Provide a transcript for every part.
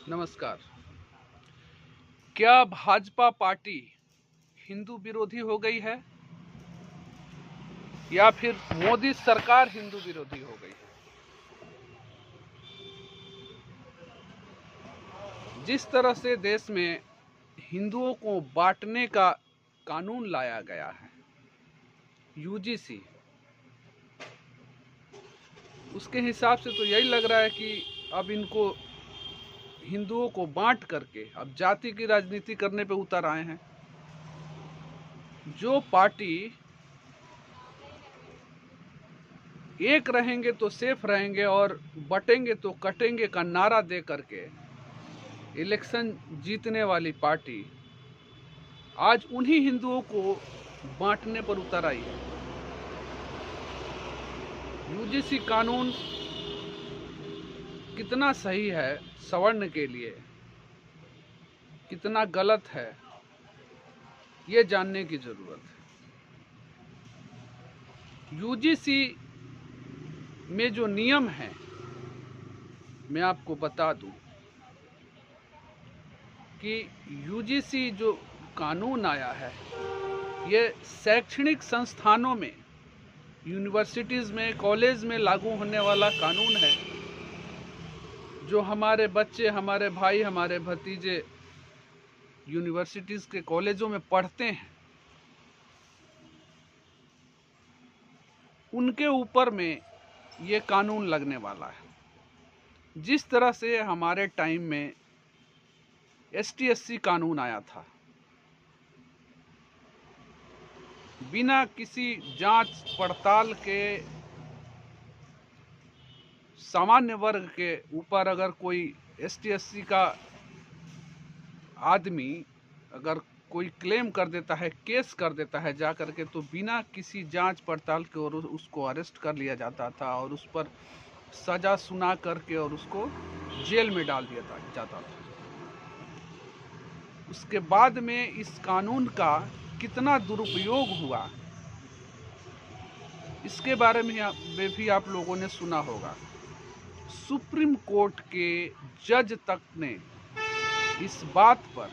नमस्कार। क्या भाजपा पार्टी हिंदू विरोधी हो गई है या फिर मोदी सरकार हिंदू विरोधी हो गई है? जिस तरह से देश में हिंदुओं को बांटने का कानून लाया गया है, यूजीसी, उसके हिसाब से तो यही लग रहा है कि अब इनको हिंदुओं को बांट करके अब जाति की राजनीति करने पे उतर आए हैं। जो पार्टी एक रहेंगे तो सेफ रहेंगे और बटेंगे तो कटेंगे का नारा दे करके इलेक्शन जीतने वाली पार्टी आज उन्हीं हिंदुओं को बांटने पर उतर आई है। यूजीसी कानून कितना सही है सवर्ण के लिए, कितना गलत है, ये जानने की जरूरत है। यूजीसी में जो नियम है मैं आपको बता दूं कि यूजीसी जो कानून आया है ये शैक्षणिक संस्थानों में, यूनिवर्सिटीज़ में, कॉलेज में लागू होने वाला कानून है। जो हमारे बच्चे, हमारे भाई, हमारे भतीजे यूनिवर्सिटीज़ के कॉलेजों में पढ़ते हैं, उनके ऊपर में ये कानून लगने वाला है। जिस तरह से हमारे टाइम में ST/SC कानून आया था, बिना किसी जांच पड़ताल के सामान्य वर्ग के ऊपर अगर कोई ST/SC का आदमी अगर कोई क्लेम कर देता है, केस कर देता है जा करके, तो बिना किसी जांच पड़ताल के और उसको अरेस्ट कर लिया जाता था और उस पर सजा सुना करके और उसको जेल में डाल दिया जाता था। उसके बाद में इस कानून का कितना दुरुपयोग हुआ, इसके बारे में भी आप लोगों ने सुना होगा। सुप्रीम कोर्ट के जज तक ने इस बात पर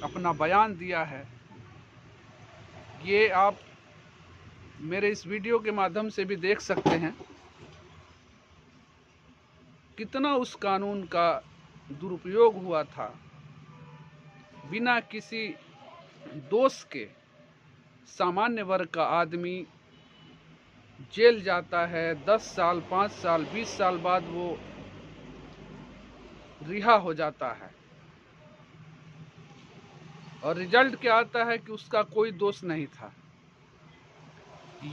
अपना बयान दिया है। ये आप मेरे इस वीडियो के माध्यम से भी देख सकते हैं कितना उस कानून का दुरुपयोग हुआ था। बिना किसी दोष के सामान्य वर्ग का आदमी जेल जाता है, 10 साल, 5 साल, 20 साल बाद वो रिहा हो जाता है और रिजल्ट क्या आता है कि उसका कोई दोष नहीं था।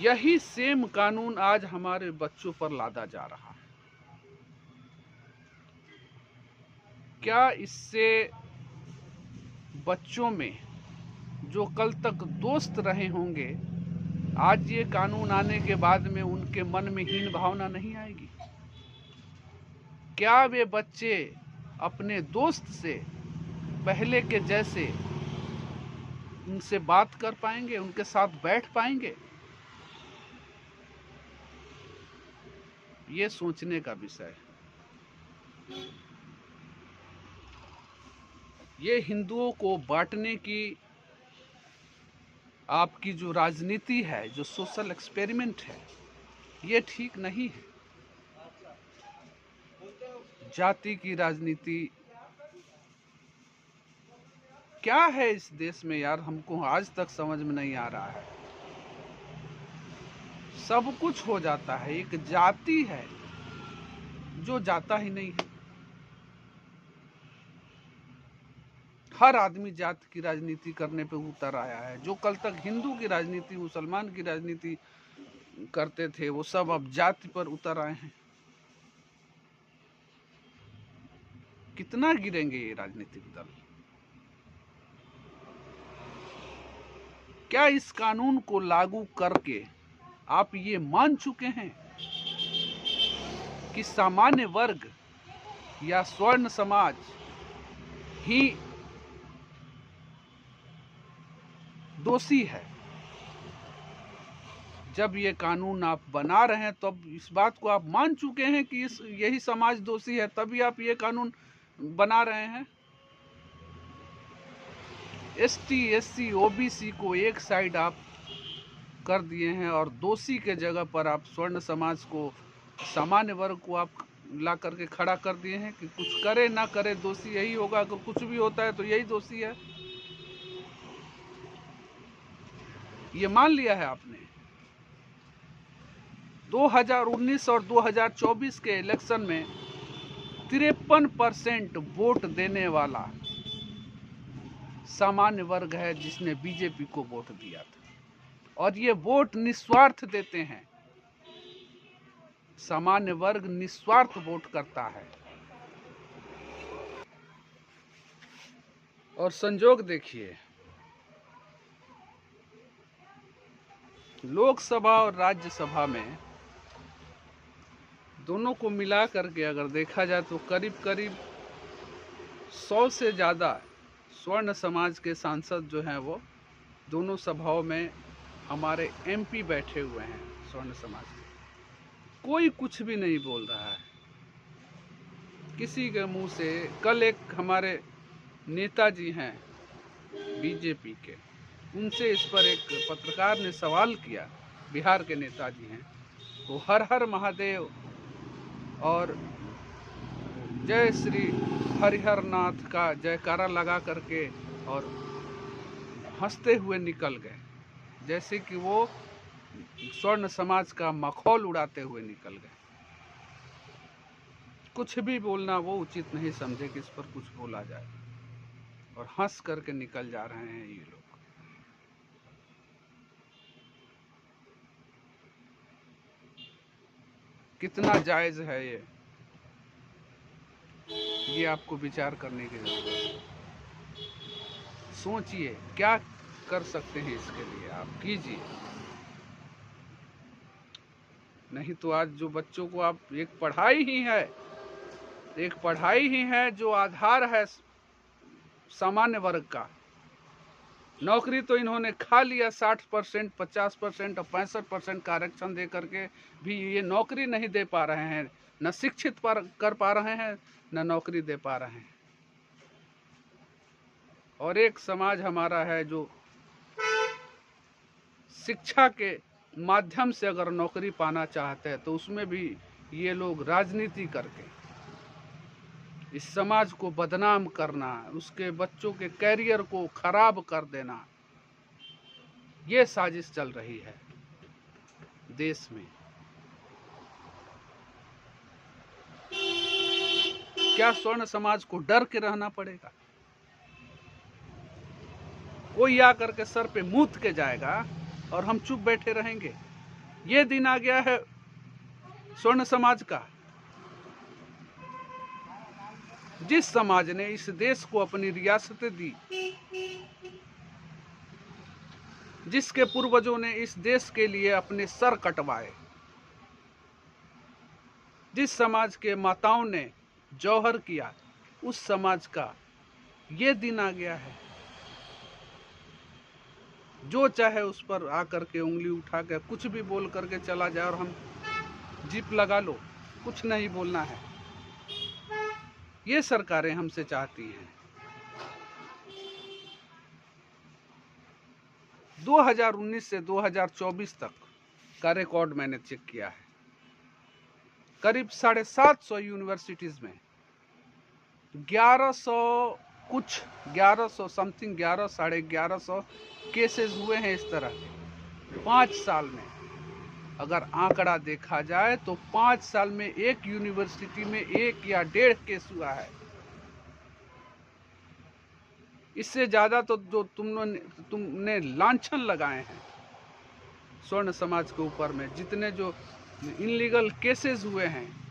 यही सेम कानून आज हमारे बच्चों पर लादा जा रहा है। क्या इससे बच्चों में जो कल तक दोस्त रहे होंगे, आज ये कानून आने के बाद में उनके मन में हीन भावना नहीं आएगी? क्या वे बच्चे अपने दोस्त से पहले के जैसे उनसे बात कर पाएंगे, उनके साथ बैठ पाएंगे? ये सोचने का विषय है। ये हिंदुओं को बांटने की आपकी जो राजनीति है, जो सोशल एक्सपेरिमेंट है, ये ठीक नहीं है। जाति की राजनीति क्या है इस देश में यार, हमको आज तक समझ में नहीं आ रहा है। सब कुछ हो जाता है, एक जाति है जो जाता ही नहीं है। हर आदमी जाति की राजनीति करने पे उतर आया है। जो कल तक हिंदू की राजनीति, मुसलमान की राजनीति करते थे, वो सब अब जाति पर उतर आए हैं। कितना गिरेंगे ये राजनीतिक दल? क्या इस कानून को लागू करके आप ये मान चुके हैं कि सामान्य वर्ग या स्वर्ण समाज ही दोषी है? जब ये कानून आप बना रहे हैं तब इस बात को आप मान चुके हैं कि यही समाज दोषी है, तभी आप ये कानून बना रहे हैं। एसटी, एससी, ओबीसी को एक साइड आप कर दिए हैं और दोषी के जगह पर आप स्वर्ण समाज को, सामान्य वर्ग को आप ला करके खड़ा कर दिए हैं कि कुछ करे ना करे दोषी यही होगा, अगर कुछ भी होता है तो यही दोषी है। ये मान लिया है आपने। 2019 और 2024 के इलेक्शन में 53% वोट देने वाला सामान्य वर्ग है जिसने बीजेपी को वोट दिया था, और ये वोट निस्वार्थ देते हैं। सामान्य वर्ग निस्वार्थ वोट करता है। और संजोग देखिए, लोकसभा और राज्यसभा में दोनों को मिला करके अगर देखा जाए तो करीब करीब 100 से ज़्यादा स्वर्ण समाज के सांसद जो हैं वो दोनों सभाओं में हमारे एमपी बैठे हुए हैं स्वर्ण समाज के। कोई कुछ भी नहीं बोल रहा है किसी के मुंह से। कल एक हमारे नेताजी हैं बीजेपी के, उनसे इस पर एक पत्रकार ने सवाल किया, बिहार के नेताजी हैं, वो हर हर महादेव और जय श्री हरिहर नाथ का जयकारा लगा करके और हंसते हुए निकल गए, जैसे कि वो स्वर्ण समाज का मखौल उड़ाते हुए निकल गए। कुछ भी बोलना वो उचित नहीं समझे कि इस पर कुछ बोला जाए, और हंस करके निकल जा रहे हैं ये लोग। कितना जायज है ये आपको विचार करने की जरूरत है। सोचिए क्या कर सकते हैं इसके लिए, आप कीजिए। नहीं तो आज जो बच्चों को आप, एक पढ़ाई ही है जो आधार है सामान्य वर्ग का। नौकरी तो इन्होंने खा लिया 60%, 50% और 65% का आरक्षण दे करके भी ये नौकरी नहीं दे पा रहे हैं, न शिक्षित कर पा रहे हैं, न नौकरी दे पा रहे हैं। और एक समाज हमारा है जो शिक्षा के माध्यम से अगर नौकरी पाना चाहते हैं तो उसमें भी ये लोग राजनीति करके इस समाज को बदनाम करना, उसके बच्चों के कैरियर को खराब कर देना, ये साजिश चल रही है देश में। क्या स्वर्ण समाज को डर के रहना पड़ेगा? कोई आकर के सर पे मूत के जाएगा और हम चुप बैठे रहेंगे? ये दिन आ गया है स्वर्ण समाज का। जिस समाज ने इस देश को अपनी रियासतें दी, जिसके पूर्वजों ने इस देश के लिए अपने सर कटवाए, जिस समाज के माताओं ने जौहर किया, उस समाज का ये दिन आ गया है। जो चाहे उस पर आकर के उंगली उठा के कुछ भी बोल करके चला जाए और हम जीप लगा लो, कुछ नहीं बोलना है। ये सरकारें हमसे चाहती हैं। 2019 से 2024 तक का रिकॉर्ड मैंने चेक किया है। करीब 750 यूनिवर्सिटीज में 1100 समथिंग 1100-1150 केसेस हुए हैं इस तरह के 5 साल में। अगर आंकड़ा देखा जाए तो 5 साल में एक यूनिवर्सिटी में 1 या 1.5 केस हुआ है। इससे ज्यादा तो जो तुमने लांछन लगाए हैं स्वर्ण समाज के ऊपर में, जितने जो इनलीगल केसेस हुए हैं,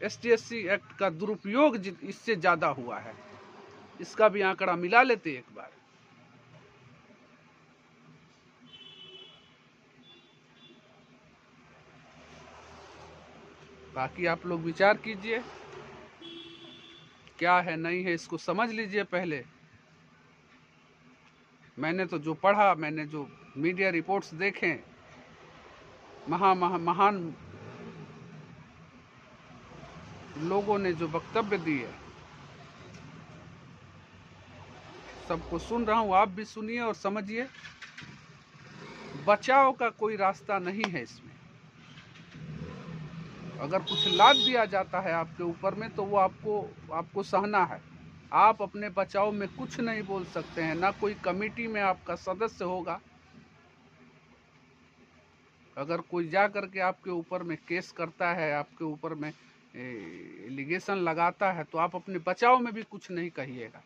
ST/SC एक्ट का दुरुपयोग इससे ज्यादा हुआ है। इसका भी आंकड़ा मिला लेते एक बार। बाकी आप लोग विचार कीजिए, क्या है नहीं है इसको समझ लीजिए पहले। मैंने तो जो पढ़ा, मैंने जो मीडिया रिपोर्ट्स देखे, महान लोगों ने जो वक्तव्य दिए, सबको सुन रहा हूँ, आप भी सुनिए और समझिए। बचाव का कोई रास्ता नहीं है इसमें। अगर कुछ लाद दिया जाता है आपके ऊपर में तो वो आपको सहना है। आप अपने बचाव में कुछ नहीं बोल सकते हैं, ना कोई कमेटी में आपका सदस्य होगा। अगर कोई जा करके आपके ऊपर में केस करता है, आपके ऊपर में एलिगेशन लगाता है, तो आप अपने बचाव में भी कुछ नहीं कहिएगा।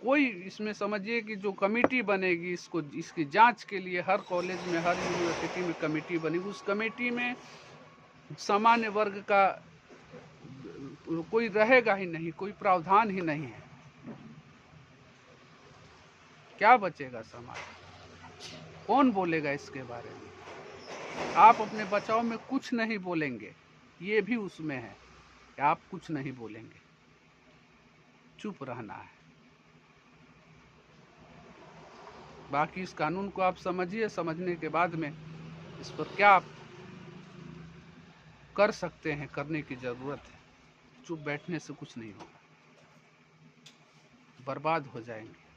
कोई इसमें समझिए कि जो कमेटी बनेगी इसकी जांच के लिए, हर कॉलेज में, हर यूनिवर्सिटी में कमेटी बनेगी, उस कमेटी में सामान्य वर्ग का कोई रहेगा ही नहीं, कोई प्रावधान ही नहीं है। क्या बचेगा समाज? कौन बोलेगा इसके बारे में? आप अपने बचाव में कुछ नहीं बोलेंगे, ये भी उसमें है कि आप कुछ नहीं बोलेंगे, चुप रहना है। बाकी इस कानून को आप समझिए, समझने के बाद में इस पर क्या आप कर सकते हैं, करने की जरूरत है। चुप बैठने से कुछ नहीं होगा, बर्बाद हो जाएंगे।